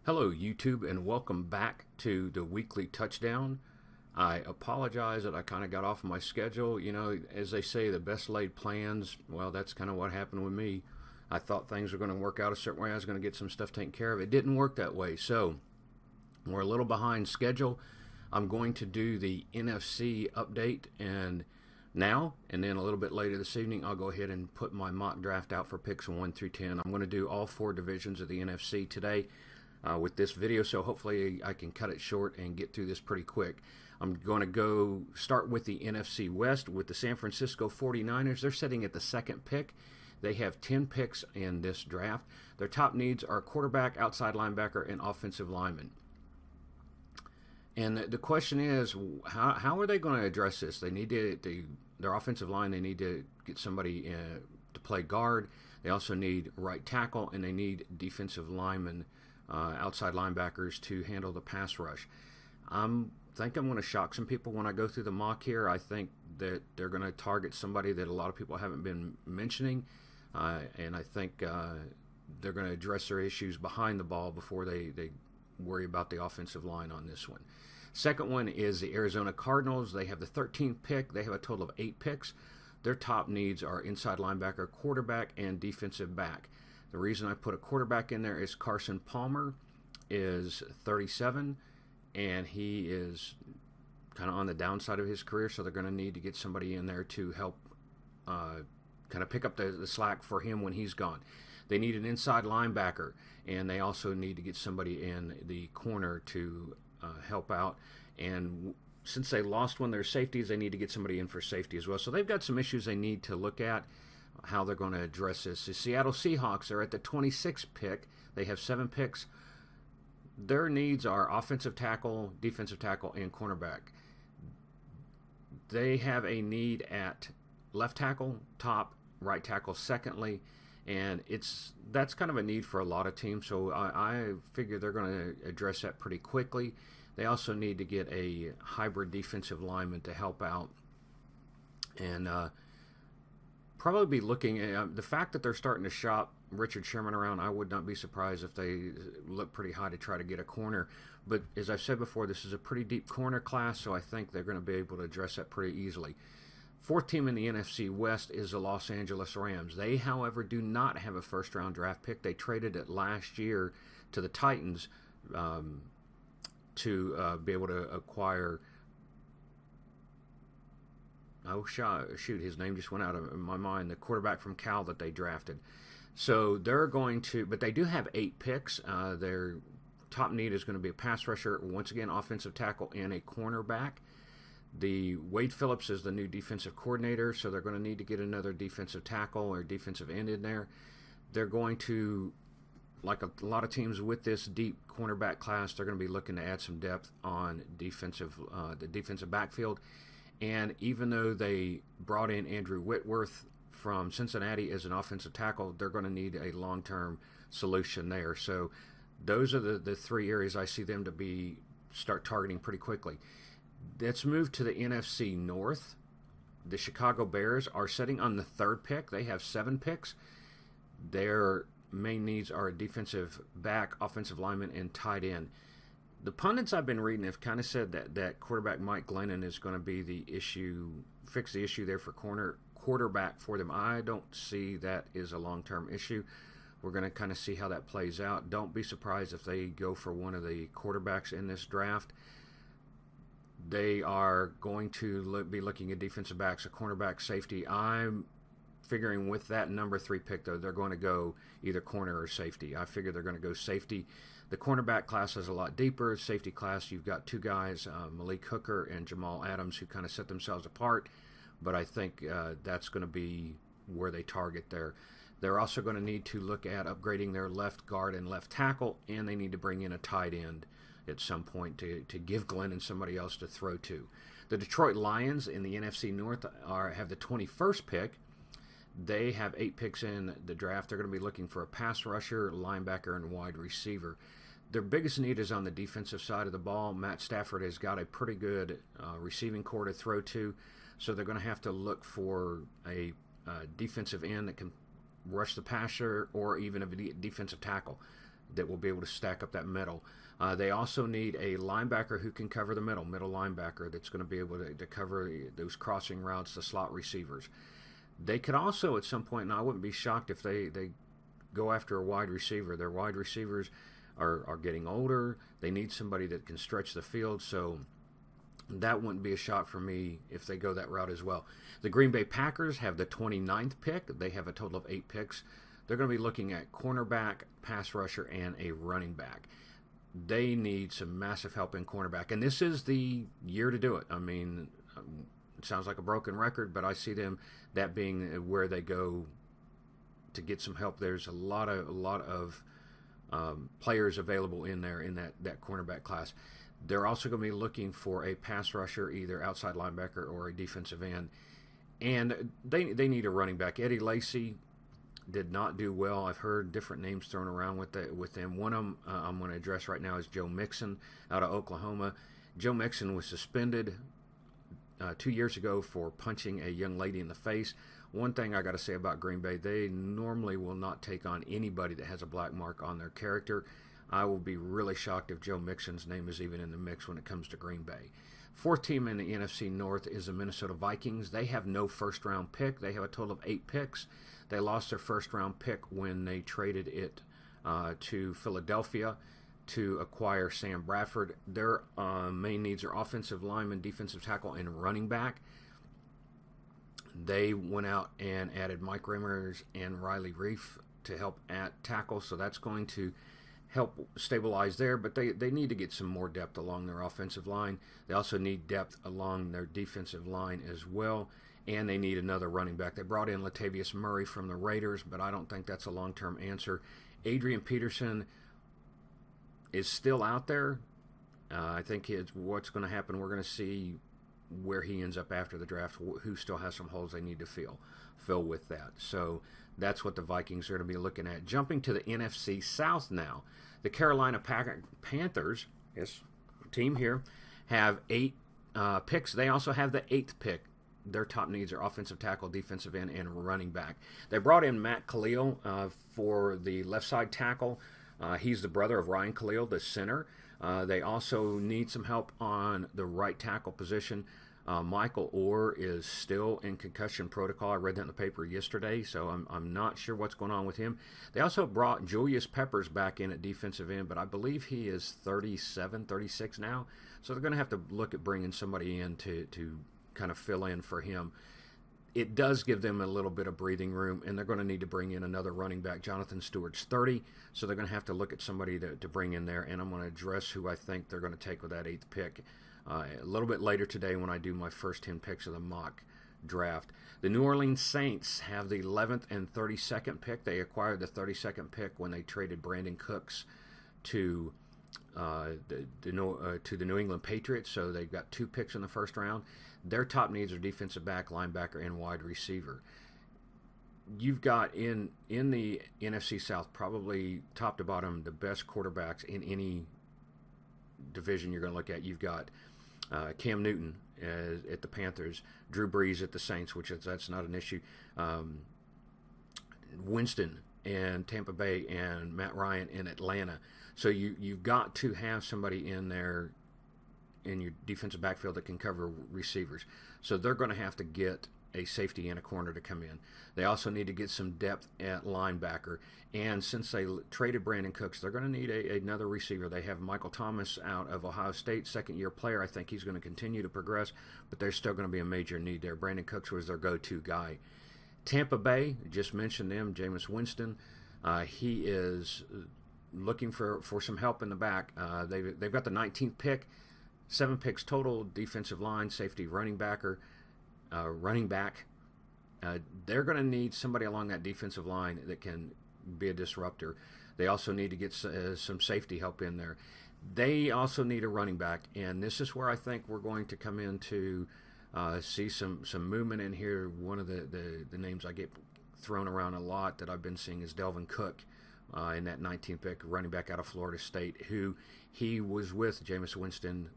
Hello, YouTube, and welcome back to the weekly touchdown. I apologize that I kind of got off my schedule. You know, as they say, the best laid plans, well, that's kind of what happened with me. I thought things were going to work out a certain way. I was going to get some stuff taken care of. It didn't work that way. So we're a little behind schedule. I'm going to do the NFC update and then a little bit later this evening, I'll go ahead and put my mock draft out for picks 1 through 10. I'm going to do all 4 divisions of the NFC today. With this video, so hopefully I can cut it short and get through this pretty quick. I'm going to go start with the NFC West with the San Francisco 49ers. They're sitting at the 2nd pick. They have 10 picks in this draft. Their top needs are quarterback, outside linebacker, and offensive lineman. And the question is, how are they going to address this? They need their offensive line, they need to get somebody to play guard. They also need right tackle, and they need defensive linemen, outside linebackers to handle the pass rush. I think I'm going to shock some people when I go through the mock here. I think that they're going to target somebody that a lot of people haven't been mentioning, and I think they're going to address their issues behind the ball before they worry about the offensive line on this one. Second one is the Arizona Cardinals. They have the 13th pick. They have a total of 8 picks. Their top needs are inside linebacker, quarterback, and defensive back. The reason I put a quarterback in there is Carson Palmer is 37, and he is kind of on the downside of his career, so they're going to need to get somebody in there to help kind of pick up the slack for him when he's gone. They need an inside linebacker, and they also need to get somebody in the corner to help out. And since they lost one of their safeties, they need to get somebody in for safety as well. So they've got some issues they need to look at, how they're going to address this. The Seattle Seahawks are at the 26th pick. They have 7 picks. Their needs are offensive tackle, defensive tackle, and cornerback. They have a need at left tackle, top, right tackle, secondly, and that's kind of a need for a lot of teams, so I figure they're going to address that pretty quickly. They also need to get a hybrid defensive lineman to help out, and probably be looking at the fact that they're starting to shop Richard Sherman around. I would not be surprised if they look pretty high to try to get a corner. But as I've said before, this is a pretty deep corner class, so I think they're going to be able to address that pretty easily. 4th team in the NFC West is the Los Angeles Rams. They, however, do not have a first-round draft pick. They traded it last year to the Titans to be able to acquire. Oh, shoot, his name just went out of my mind. The quarterback from Cal that they drafted. So they're going to, but they do have 8 picks. Their top need is going to be a pass rusher, once again, offensive tackle, and a cornerback. The Wade Phillips is the new defensive coordinator, so they're going to need to get another defensive tackle or defensive end in there. They're going to, like a lot of teams with this deep cornerback class, they're going to be looking to add some depth on the defensive backfield. And even though they brought in Andrew Whitworth from Cincinnati as an offensive tackle, they're going to need a long-term solution there. So those are the 3 areas I see them to start targeting pretty quickly. Let's move to the NFC North. The Chicago Bears are sitting on the 3rd pick. They have 7 picks. Their main needs are a defensive back, offensive lineman, and tight end. The pundits I've been reading have kind of said that quarterback Mike Glennon is going to be the issue, fix the issue there for quarterback for them. I don't see that as a long-term issue. We're going to kind of see how that plays out. Don't be surprised if they go for one of the quarterbacks in this draft. They are going to be looking at defensive backs, a cornerback, safety. I'm figuring with that number 3 pick, though, they're going to go either corner or safety. I figure they're going to go safety. The cornerback class is a lot deeper. Safety class, you've got 2 guys, Malik Hooker and Jamal Adams, who kind of set themselves apart. But I think that's going to be where they target there. They're also going to need to look at upgrading their left guard and left tackle, and they need to bring in a tight end at some point to give Glennon somebody else to throw to. The Detroit Lions in the NFC North have the 21st pick. They have 8 picks in the draft. They're going to be looking for a pass rusher, linebacker, and wide receiver. Their biggest need is on the defensive side of the ball. Matt Stafford has got a pretty good receiving core to throw to, so they're going to have to look for a defensive end that can rush the passer, or even a defensive tackle. that will be able to stack up that middle. They also need a linebacker who can cover the middle linebacker that's going to be able to cover those crossing routes, the slot receivers. They could also at some point, and I wouldn't be shocked if they go after a wide receiver. Their wide receivers are getting older. They need somebody that can stretch the field, so that wouldn't be a shock for me if they go that route as well. The Green Bay Packers have the 29th pick. They have a total of 8 picks. They're going to be looking at cornerback, pass rusher, and a running back. They need some massive help in cornerback, and this is the year to do it. I mean, it sounds like a broken record, but I see that being where they go to get some help. There's a lot of players available in there in that cornerback class. They're also going to be looking for a pass rusher, either outside linebacker or a defensive end, and they need a running back. Eddie Lacy did not do well. I've heard different names thrown around with them. One of them I'm going to address right now is Joe Mixon out of Oklahoma. Joe Mixon was suspended 2 years ago for punching a young lady in the face. One thing I got to say about Green Bay, they normally will not take on anybody that has a black mark on their character. I will be really shocked if Joe Mixon's name is even in the mix when it comes to Green Bay. Fourth team in the NFC North is the Minnesota Vikings. They have no first-round pick. They have a total of 8 picks. They lost their first-round pick when they traded it to Philadelphia to acquire Sam Bradford. Their main needs are offensive lineman, defensive tackle, and running back. They went out and added Mike Rimmers and Riley Reif to help at tackle, so that's going to help stabilize there, but they need to get some more depth along their offensive line. They also need depth along their defensive line as well, and they need another running back. They brought in Latavius Murray from the Raiders, but I don't think that's a long-term answer. Adrian Peterson is still out there. I think what's going to happen, we're going to see where he ends up after the draft, who still has some holes they need to fill with that. So that's what the Vikings are going to be looking at. Jumping to the NFC South now, the Carolina Panthers, yes, team here, have 8 picks. They also have the 8th pick. Their top needs are offensive tackle, defensive end, and running back. They brought in Matt Khalil for the left side tackle. He's the brother of Ryan Khalil, the center. They also need some help on the right tackle position. Michael Orr is still in concussion protocol. I read that in the paper yesterday, so I'm not sure what's going on with him. They also brought Julius Peppers back in at defensive end, but I believe he is 37, 36 now. So they're going to have to look at bringing somebody in to kind of fill in for him. It does give them a little bit of breathing room, and they're going to need to bring in another running back. Jonathan Stewart's 30, so they're going to have to look at somebody to bring in there, and I'm going to address who I think they're going to take with that 8th pick a little bit later today when I do my first 10 picks of the mock draft. The New Orleans Saints have the 11th and 32nd pick. They acquired the 32nd pick when they traded Brandon Cooks to the New England Patriots, so they've got 2 picks in the first round. Their top needs are defensive back, linebacker, and wide receiver. You've got in the NFC South probably top to bottom the best quarterbacks in any division you're going to look at. You've got Cam Newton at the Panthers, Drew Brees at the Saints, that's not an issue. Winston in Tampa Bay and Matt Ryan in Atlanta. So you've got to have somebody in there in your defensive backfield that can cover receivers. So they're going to have to get a safety and a corner to come in. They also need to get some depth at linebacker. And since they traded Brandon Cooks, they're going to need another receiver. They have Michael Thomas out of Ohio State, second-year player. I think he's going to continue to progress, but there's still going to be a major need there. Brandon Cooks was their go-to guy. Tampa Bay, just mentioned them, Jameis Winston. He is looking for some help in the back. They've got the 19th pick. 7 picks total, defensive line, safety, running back. They're going to need somebody along that defensive line that can be a disruptor. They also need to get some safety help in there. They also need a running back, and this is where I think we're going to come in to see some movement in here. One of the names I get thrown around a lot that I've been seeing is Delvin Cook in that 19th pick, running back out of Florida State, who he was with Jameis Winston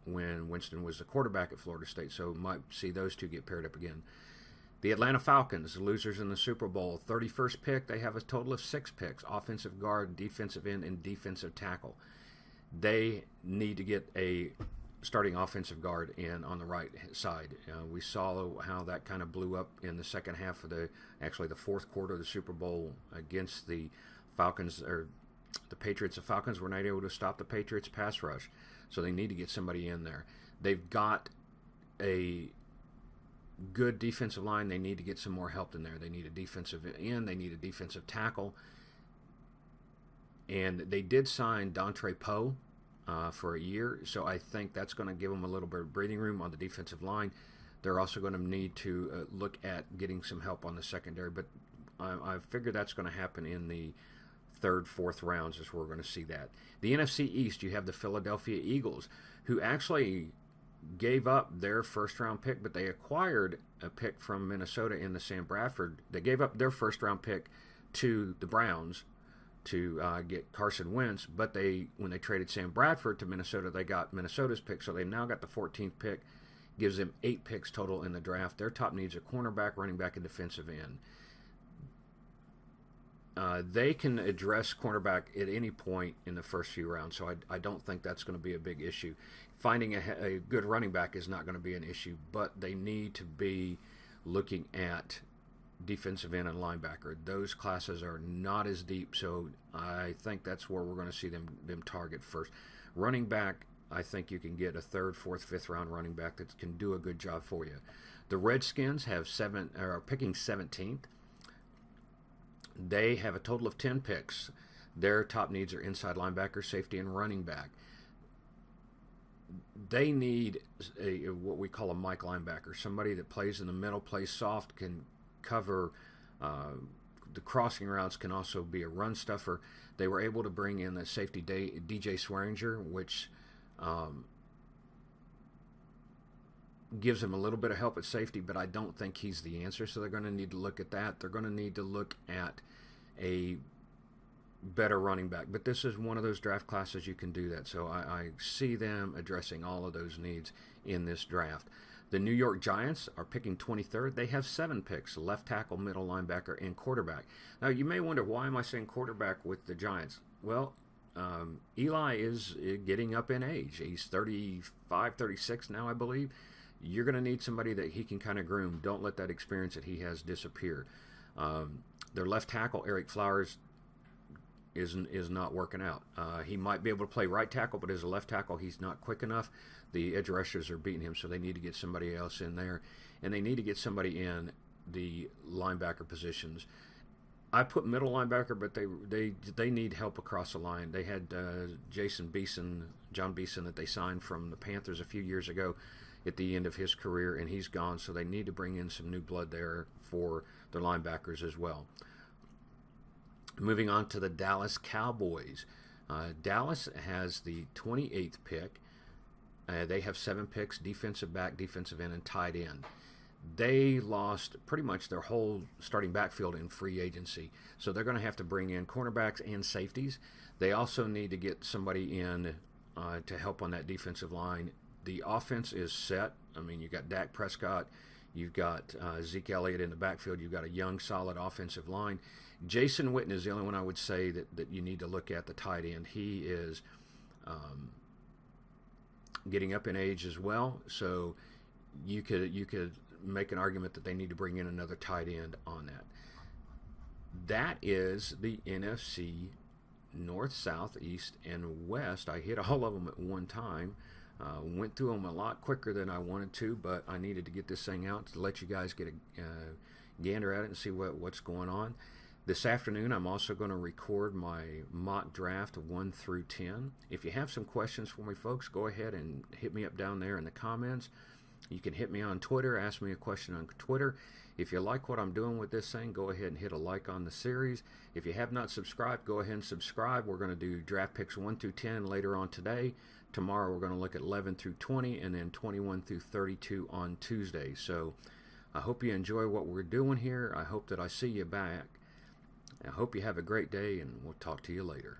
when Winston was the quarterback at Florida State, so might see those two get paired up again. The Atlanta Falcons, losers in the Super Bowl, 31st pick, they have a total of 6 picks: offensive guard, defensive end, and defensive tackle. They need to get a starting offensive guard in on the right side. We saw how that kind of blew up in the second half of the fourth quarter of the Super Bowl against the Falcons, or the Patriots. The Falcons were not able to stop the Patriots' pass rush, so they need to get somebody in there. They've got a good defensive line. They need to get some more help in there. They need a defensive end. They need a defensive tackle. And they did sign Dontre Poe for a year, so I think that's going to give them a little bit of breathing room on the defensive line. They're also going to need to look at getting some help on the secondary, but I figure that's going to happen in the third, fourth rounds is where we're going to see that. The NFC East, you have the Philadelphia Eagles, who actually gave up their first-round pick, but they acquired a pick from Minnesota in the Sam Bradford. They gave up their first-round pick to the Browns to get Carson Wentz, but when they traded Sam Bradford to Minnesota, they got Minnesota's pick, so they now got the 14th pick. Gives them 8 picks total in the draft. Their top needs are cornerback, running back, and defensive end. They can address cornerback at any point in the first few rounds, so I don't think that's going to be a big issue. Finding a good running back is not going to be an issue, but they need to be looking at defensive end and linebacker. Those classes are not as deep, so I think that's where we're going to see them target first. Running back, I think you can get a third, fourth, fifth round running back that can do a good job for you. The Redskins are picking 17th. They have a total of 10 picks. Their top needs are inside linebacker, safety, and running back. They need what we call a Mike linebacker, somebody that plays in the middle, plays soft, can cover the crossing routes, can also be a run stuffer. They were able to bring in the safety DJ Swearinger, which gives him a little bit of help at safety, but I don't think he's the answer, so they're going to need to look at that. They're going to need to look at a better running back, but this is one of those draft classes you can do that, so I see them addressing all of those needs in this draft. The New York Giants are picking 23rd. They have 7 picks: left tackle, middle linebacker, and quarterback. Now, you may wonder, why am I saying quarterback with the Giants? Well, Eli is getting up in age. He's 35, 36 now, I believe. You're going to need somebody that he can kind of groom. Don't let that experience that he has disappear. Their left tackle, Eric Flowers, is not working out. He might be able to play right tackle, but as a left tackle, he's not quick enough. The edge rushers are beating him, so they need to get somebody else in there, and they need to get somebody in the linebacker positions. I put middle linebacker, but they need help across the line. They had John Beeson that they signed from the Panthers a few years ago at the end of his career, and he's gone, so they need to bring in some new blood there for their linebackers as well. Moving on to the Dallas Cowboys. Dallas has the 28th pick. They have 7 picks: defensive back, defensive end, and tight end. They lost pretty much their whole starting backfield in free agency, so they're going to have to bring in cornerbacks and safeties. They also need to get somebody in to help on that defensive line. The offense is set. I mean, you've got Dak Prescott, you've got Zeke Elliott in the backfield, you've got a young, solid offensive line. Jason Witten is the only one I would say that you need to look at, the tight end. He is getting up in age as well, so you could make an argument that they need to bring in another tight end on that. That is the NFC North, South, East, and West. I hit all of them at one time. Went through them a lot quicker than I wanted to, but I needed to get this thing out to let you guys get a gander at it and see what's going on. This afternoon, I'm also going to record my mock draft of 1 through 10. If you have some questions for me, folks, go ahead and hit me up down there in the comments. You can hit me on Twitter, ask me a question on Twitter. If you like what I'm doing with this thing, go ahead and hit a like on the series. If you have not subscribed, go ahead and subscribe. We're going to do draft picks 1 through 10 later on today. Tomorrow we're going to look at 11 through 20 and then 21 through 32 on Tuesday. So I hope you enjoy what we're doing here. I hope that I see you back. I hope you have a great day, and we'll talk to you later.